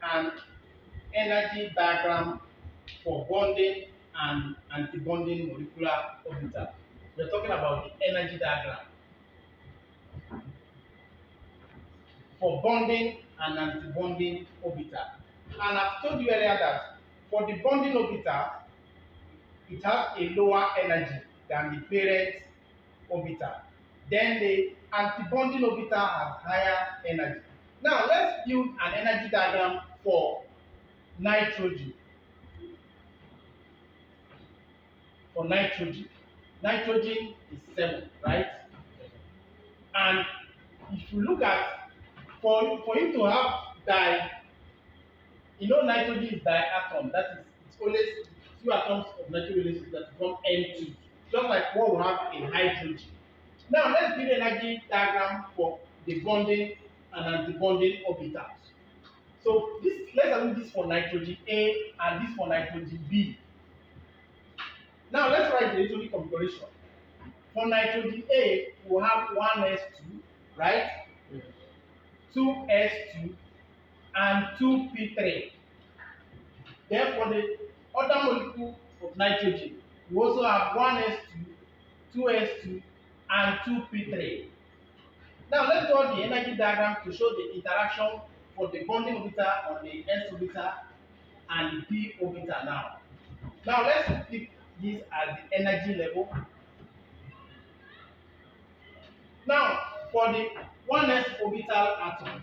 an energy diagram for bonding and antibonding molecular orbital. We're talking about the energy diagram for bonding and antibonding orbital. And I've told you earlier that for the bonding orbital, it has a lower energy than the parent orbital. Then the antibonding orbital has higher energy. Now let's build an energy diagram for nitrogen. For nitrogen, nitrogen is 7, right? And if you look at for you to have nitrogen is diatom. That is, it's always two atoms of nitrogen that form N2, just like what we have in hydrogen. Now let's build an energy diagram for the bonding and antibonding orbitals. So let's assume this for nitrogen A and this for nitrogen B. Now let's write the electronic configuration. For nitrogen A, we have 1s2, right? 2s2 and 2p3. Then for the other molecule of nitrogen, we also have 1s2, 2s2 and 2p3. Now let's draw the energy diagram to show the interaction for the bonding orbital on the s orbital and the p orbital now. Now let's pick this as the energy level. Now for the 1s orbital atom,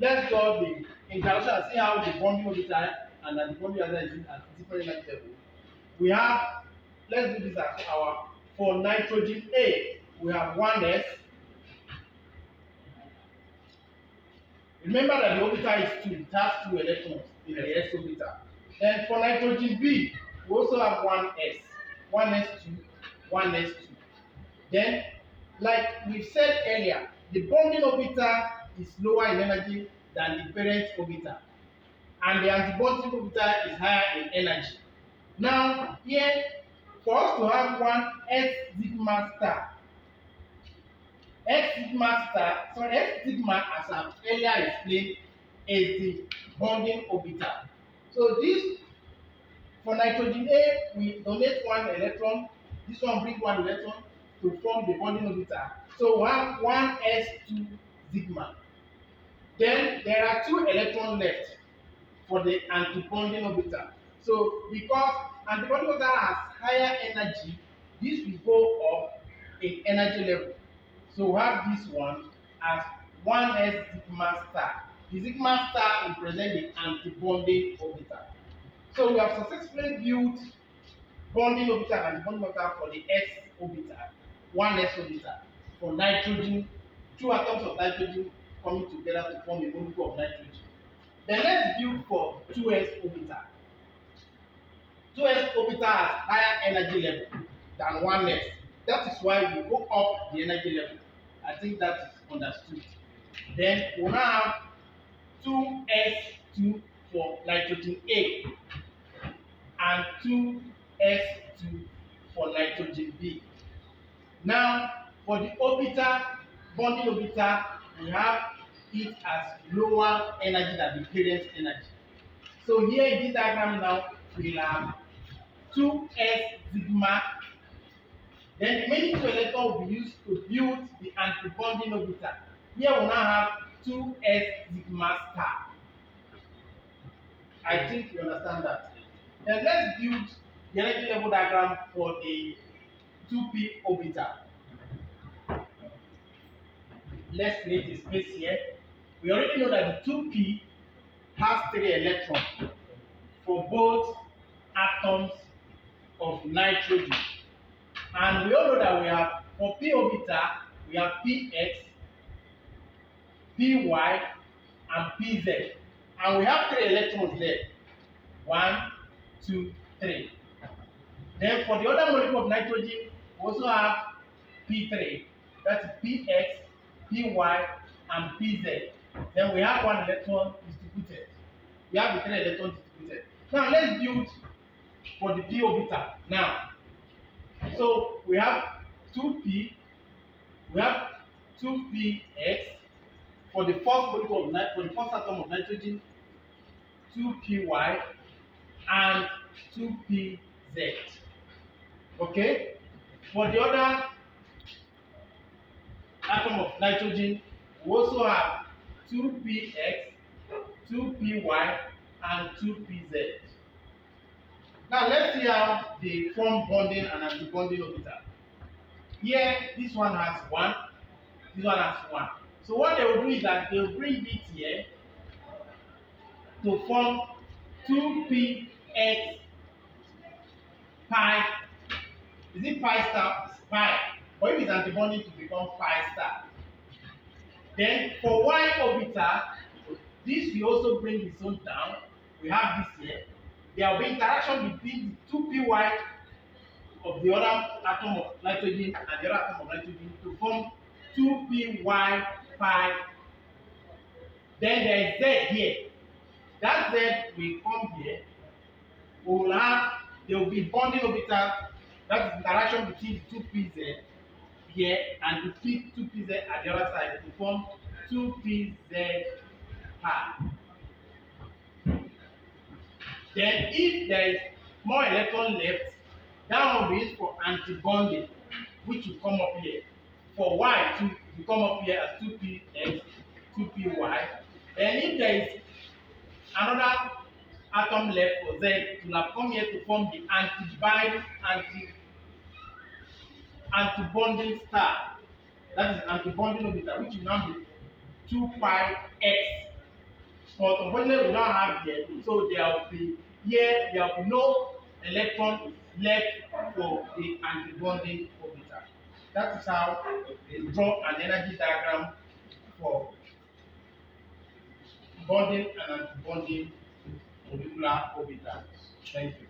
let's draw the interaction and see how the bonding orbital and the bonding orbital is at different energy level. We have, let's do this as our, for nitrogen A, we have 1s. Remember that the orbital is 2, it has 2 electrons in the s orbital. Then for nitrogen B, we also have 1s, 1s2, 1s2. Then, like we said earlier, the bonding orbital is lower in energy than the parent orbital, and the antibonding orbital is higher in energy. Now, here, for us to have one S sigma star, S sigma, as I've earlier explained, is the bonding orbital. So this, for nitrogen A, we donate 1 electron. This one brings 1 electron to form the bonding orbital. So we have 1s2 sigma. Then there are 2 electrons left for the antibonding orbital. So because antibonding orbital has higher energy, this will go up in energy level. So we have this one as 1s sigma star. The sigma star represents the antibonding orbital. So we have successfully built bonding orbital and bonding orbital for the s orbital, 1s orbital for nitrogen, 2 atoms of nitrogen coming together to form a molecule of nitrogen. Then let's build for 2s orbital. 2s orbital has higher energy level than 1s. That is why we go up the energy level. I think that is understood. Then we now have 2s2 for nitrogen A and 2s2 for nitrogen B. Now for the orbital, bonding orbital, we have it as lower energy than the parent energy. So here in this diagram now, we have 2s sigma. Then the remaining 2 electrons will be used to build the antibonding orbital. Here we now have 2s sigma star. I think you understand that. Then let's build the energy level diagram for the 2p orbital. Let's create a space here. We already know that the 2p has 3 electrons for both atoms of nitrogen. And we all know that we have, for p orbital, we have px, py, and pz. And we have 3 electrons there. 1, 2, 3. Then for the other molecule of nitrogen, we also have p3. That's px, py, and pz. Then we have 1 electron distributed. We have the 3 electrons distributed. Now let's build for the p orbital. Now, so we have 2p, we have 2px for the first molecule of for the first atom of nitrogen, 2py and 2pz. Okay? For the other atom of nitrogen, we also have 2px, 2py, and 2pz. Now let's see how they form bonding and antibonding orbital. Here, this one has 1, this one has 1. So what they will do is that they will bring it here to form 2px pi. Is it pi star? It's pi. But if it's antibonding to become pi star. Then for y orbital, this will also bring its own down. We have this here. There will be interaction between the 2py of the other atom of nitrogen and the other atom of nitrogen to form 2py pi. Then there is Z here. That Z will come here. There will be bonding orbital. That is interaction between 2pz here and the 2pz at the other side to form 2pz pi. Then if there is more electron left, that will be used for antibonding, which will come up here. For Y to come up here as 2px, 2py. Then if there is another atom left for Z, it will have come here to form the antibonding star. That is antibonding orbital, which will now be 2πx. But unfortunately, we don't have here, so there will be no electron left for the antibonding orbital. That is how they draw an energy diagram for bonding and antibonding molecular orbitals. Thank you.